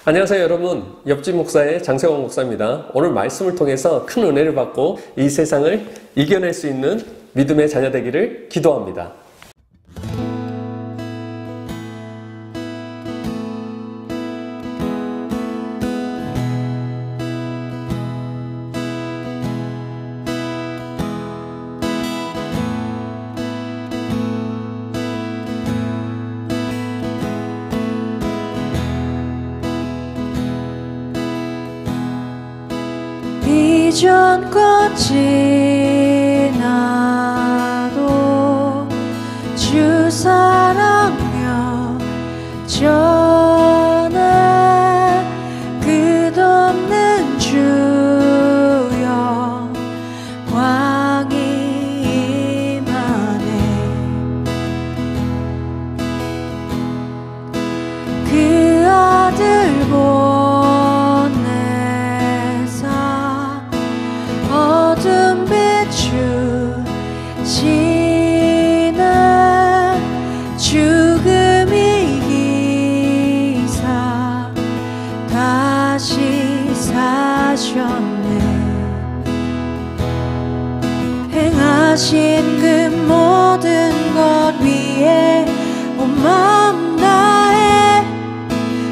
안녕하세요 여러분, 옆집 목사의 장세원 목사입니다. 오늘 말씀을 통해서 큰 은혜를 받고 이 세상을 이겨낼 수 있는 믿음의 자녀 되기를 기도합니다. 이전껏 지나도 주 사랑며 전에 끝없는 주여 광이 임하네. 그 아들 어둠 비추시네. 죽음 이기사 다시 사셨네. 행하신 그 모든 것 위에 온 마음 다해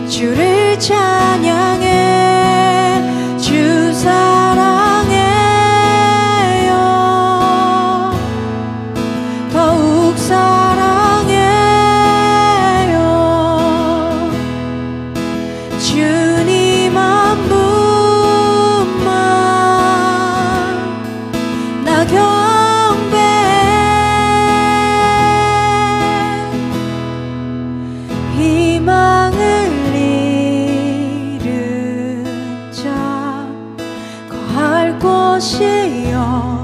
주를 찬양해. 주 사랑해 사랑해요. 주님 한 분만 나 경배해. 희망을 잃은 자 거할 곳이여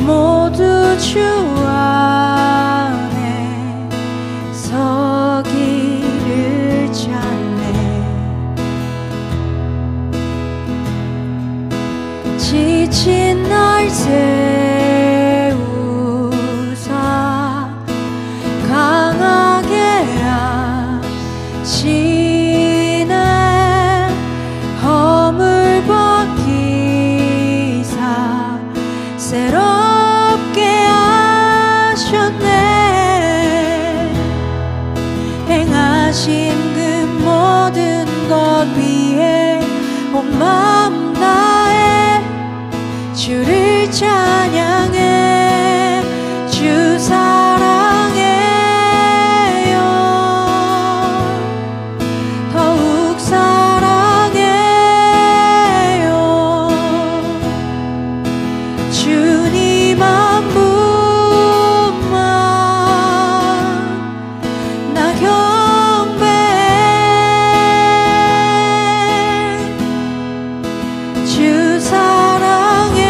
모두 주 안에 서기를 찾네. 지친 날 세우사 강하게 하시네. 허물 벗기사 새롭게 하셨네. 행하신 그 모든 것 위에 온 마음 다해 주를 찬양해. 주 사랑해요. 더욱 사랑해요. 주님 한 분만 나 경배해. 주 사랑해요.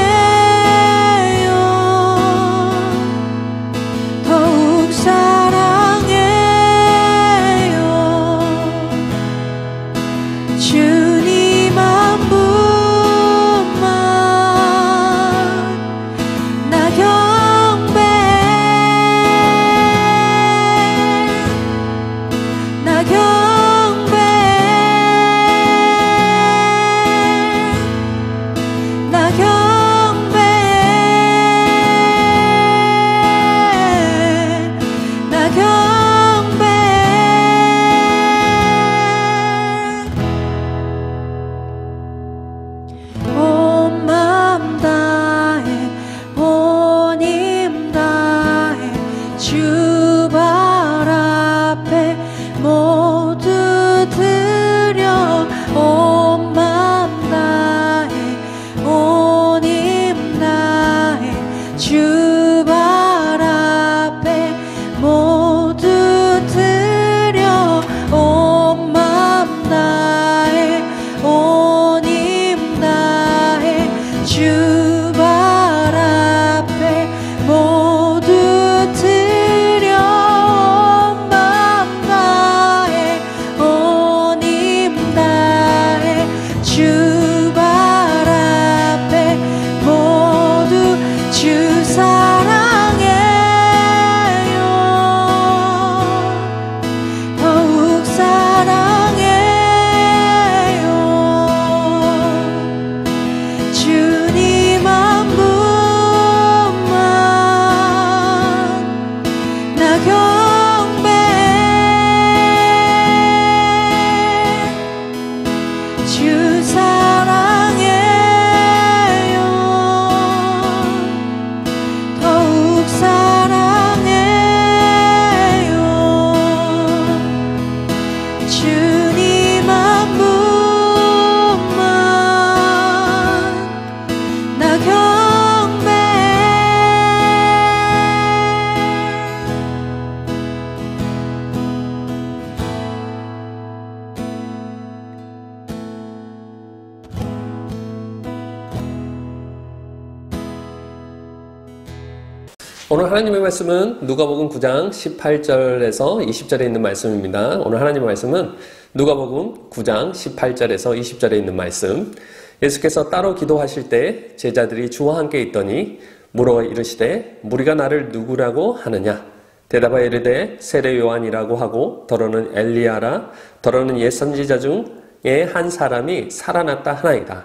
오늘 하나님의 말씀은 누가복음 9장 18절에서 20절에 있는 말씀입니다. 오늘 하나님의 말씀은 누가복음 9장 18절에서 20절에 있는 말씀. 예수께서 따로 기도하실 때 제자들이 주와 함께 있더니 물어 이르시되 무리가 나를 누구라고 하느냐? 대답하여 이르되 세례 요한이라고 하고 더러는 엘리야라 더러는 옛 선지자 중에 한 사람이 살아났다 하나이다.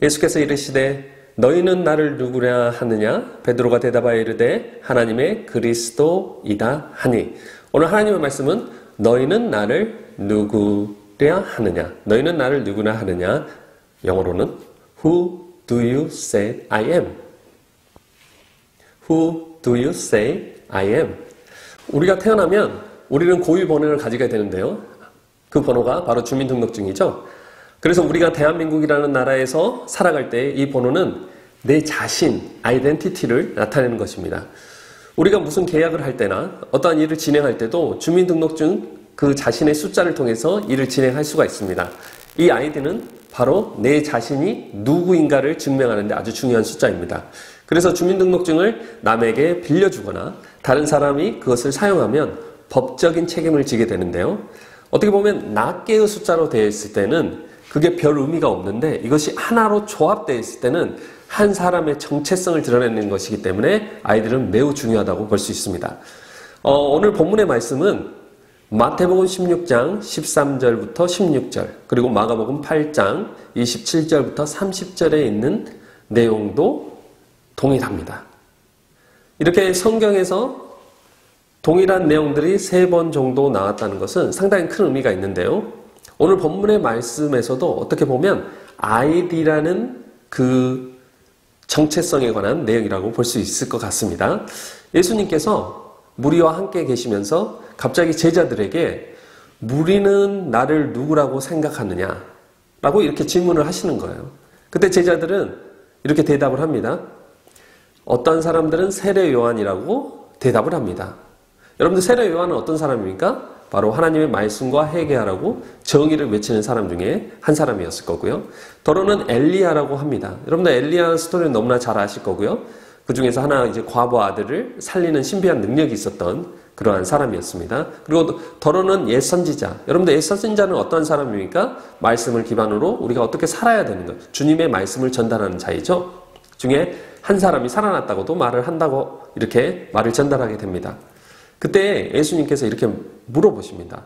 예수께서 이르시되 너희는 나를 누구라 하느냐? 베드로가 대답하여 이르되 하나님의 그리스도이다 하니. 오늘 하나님의 말씀은 너희는 나를 누구라 하느냐? 너희는 나를 누구라 하느냐? 영어로는 Who do you say I am? Who do you say I am? 우리가 태어나면 우리는 고유 번호를 가지게 되는데요. 그 번호가 바로 주민등록증이죠. 그래서 우리가 대한민국이라는 나라에서 살아갈 때 이 번호는 내 자신, 아이덴티티를 나타내는 것입니다. 우리가 무슨 계약을 할 때나 어떠한 일을 진행할 때도 주민등록증 그 자신의 숫자를 통해서 일을 진행할 수가 있습니다. 이 아이디는 바로 내 자신이 누구인가를 증명하는 데 아주 중요한 숫자입니다. 그래서 주민등록증을 남에게 빌려주거나 다른 사람이 그것을 사용하면 법적인 책임을 지게 되는데요. 어떻게 보면 낱개의 숫자로 되어 있을 때는 그게 별 의미가 없는데 이것이 하나로 조합되어 있을 때는 한 사람의 정체성을 드러내는 것이기 때문에 아이들은 매우 중요하다고 볼 수 있습니다. 오늘 본문의 말씀은 마태복음 16장 13절부터 16절 그리고 마가복음 8장 27절부터 30절에 있는 내용도 동일합니다. 이렇게 성경에서 동일한 내용들이 3번 정도 나왔다는 것은 상당히 큰 의미가 있는데요. 오늘 본문의 말씀에서도 어떻게 보면 아이디라는 그 정체성에 관한 내용이라고 볼 수 있을 것 같습니다. 예수님께서 무리와 함께 계시면서 갑자기 제자들에게 무리는 나를 누구라고 생각하느냐? 라고 이렇게 질문을 하시는 거예요. 그때 제자들은 이렇게 대답을 합니다. 어떤 사람들은 세례 요한이라고 대답을 합니다. 여러분들 세례 요한은 어떤 사람입니까? 바로 하나님의 말씀과 회개하라고 정의를 외치는 사람 중에 한 사람이었을 거고요. 더러는 엘리야라고 합니다. 여러분들 엘리야 스토리는 너무나 잘 아실 거고요. 그 중에서 하나 이제 과부 아들을 살리는 신비한 능력이 있었던 그러한 사람이었습니다. 그리고 더러는 옛 선지자. 여러분들 옛 선지자는 어떤 사람입니까? 말씀을 기반으로 우리가 어떻게 살아야 되는 것. 주님의 말씀을 전달하는 자이죠. 중에 한 사람이 살아났다고도 말을 한다고 이렇게 말을 전달하게 됩니다. 그때 예수님께서 이렇게 물어보십니다.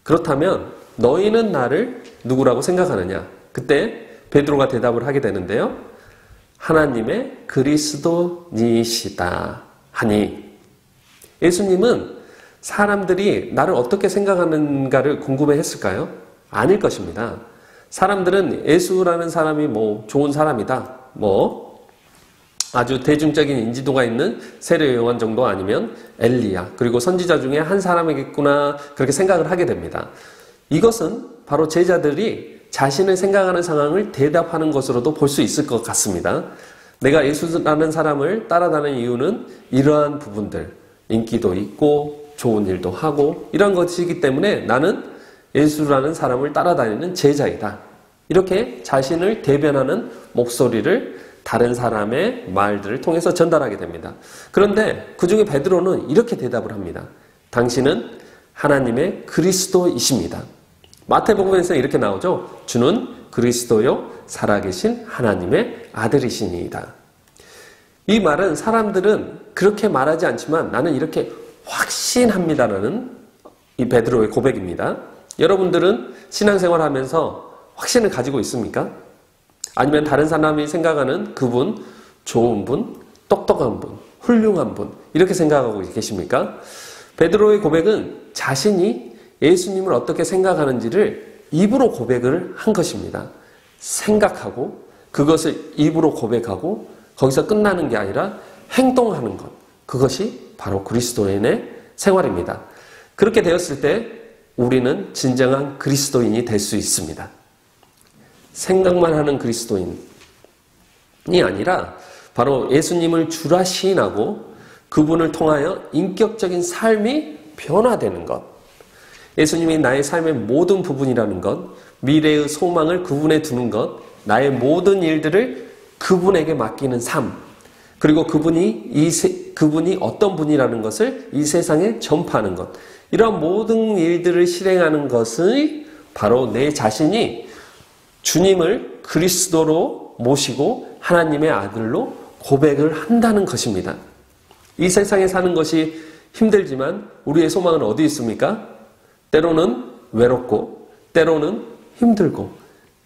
그렇다면 너희는 나를 누구라고 생각하느냐? 그때 베드로가 대답을 하게 되는데요. 하나님의 그리스도니시다 하니. 예수님은 사람들이 나를 어떻게 생각하는가를 궁금해했을까요? 아닐 것입니다. 사람들은 예수라는 사람이 좋은 사람이다. 아주 대중적인 인지도가 있는 세례 요한 정도 아니면 엘리야 그리고 선지자 중에 한 사람이겠구나 그렇게 생각을 하게 됩니다. 이것은 바로 제자들이 자신을 생각하는 상황을 대답하는 것으로도 볼 수 있을 것 같습니다. 내가 예수라는 사람을 따라다니는 이유는 이러한 부분들, 인기도 있고 좋은 일도 하고 이런 것이기 때문에 나는 예수라는 사람을 따라다니는 제자이다. 이렇게 자신을 대변하는 목소리를 다른 사람의 말들을 통해서 전달하게 됩니다. 그런데 그 중에 베드로는 이렇게 대답을 합니다. 당신은 하나님의 그리스도이십니다. 마태복음에서 이렇게 나오죠. 주는 그리스도요 살아계신 하나님의 아들이시니이다. 이 말은 사람들은 그렇게 말하지 않지만 나는 이렇게 확신합니다라는 이 베드로의 고백입니다. 여러분들은 신앙생활 하면서 확신을 가지고 있습니까? 아니면 다른 사람이 생각하는 그분, 좋은 분, 똑똑한 분, 훌륭한 분 이렇게 생각하고 계십니까? 베드로의 고백은 자신이 예수님을 어떻게 생각하는지를 입으로 고백을 한 것입니다. 생각하고 그것을 입으로 고백하고 거기서 끝나는 게 아니라 행동하는 것. 그것이 바로 그리스도인의 생활입니다. 그렇게 되었을 때 우리는 진정한 그리스도인이 될 수 있습니다. 생각만 하는 그리스도인이 아니라 바로 예수님을 주라 시인하고 그분을 통하여 인격적인 삶이 변화되는 것. 예수님이 나의 삶의 모든 부분이라는 것, 미래의 소망을 그분에 두는 것, 나의 모든 일들을 그분에게 맡기는 삶. 그리고 그분이 어떤 분이라는 것을 이 세상에 전파하는 것. 이런 모든 일들을 실행하는 것이 바로 내 자신이 주님을 그리스도로 모시고 하나님의 아들로 고백을 한다는 것입니다. 이 세상에 사는 것이 힘들지만 우리의 소망은 어디 있습니까? 때로는 외롭고, 때로는 힘들고,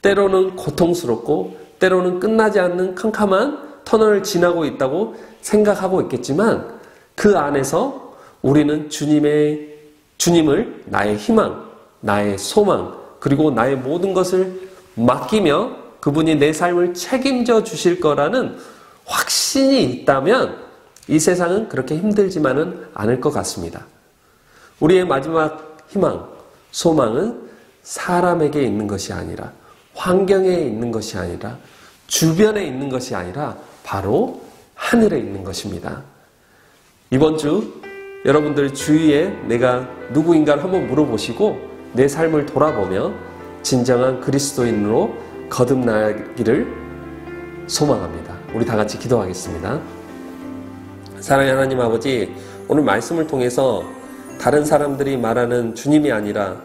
때로는 고통스럽고, 때로는 끝나지 않는 캄캄한 터널을 지나고 있다고 생각하고 있겠지만 그 안에서 우리는 주님을 나의 희망, 나의 소망, 그리고 나의 모든 것을 맡기며 그분이 내 삶을 책임져 주실 거라는 확신이 있다면 이 세상은 그렇게 힘들지만은 않을 것 같습니다. 우리의 마지막 희망, 소망은 사람에게 있는 것이 아니라, 환경에 있는 것이 아니라, 주변에 있는 것이 아니라 바로 하늘에 있는 것입니다. 이번 주 여러분들 주위에 내가 누구인가를 한번 물어보시고 내 삶을 돌아보며 진정한 그리스도인으로 거듭나기를 소망합니다. 우리 다 같이 기도하겠습니다. 사랑하는 하나님 아버지, 오늘 말씀을 통해서 다른 사람들이 말하는 주님이 아니라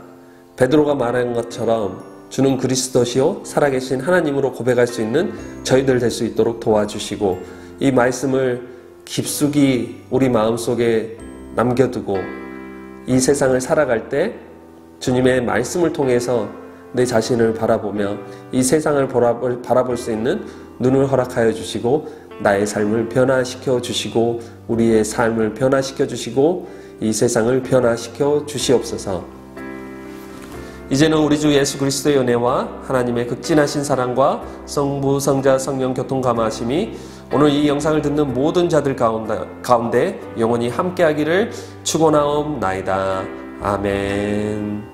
베드로가 말한 것처럼 주는 그리스도시요 살아계신 하나님으로 고백할 수 있는 저희들 될 수 있도록 도와주시고, 이 말씀을 깊숙이 우리 마음속에 남겨두고 이 세상을 살아갈 때 주님의 말씀을 통해서 내 자신을 바라보며 이 세상을 바라볼 수 있는 눈을 허락하여 주시고 나의 삶을 변화시켜 주시고 우리의 삶을 변화시켜 주시고 이 세상을 변화시켜 주시옵소서. 이제는 우리 주 예수 그리스도의 은혜와 하나님의 극진하신 사랑과 성부, 성자, 성령 교통감화하심이 오늘 이 영상을 듣는 모든 자들 가운데 영원히 함께하기를 축원하옵나이다. 아멘.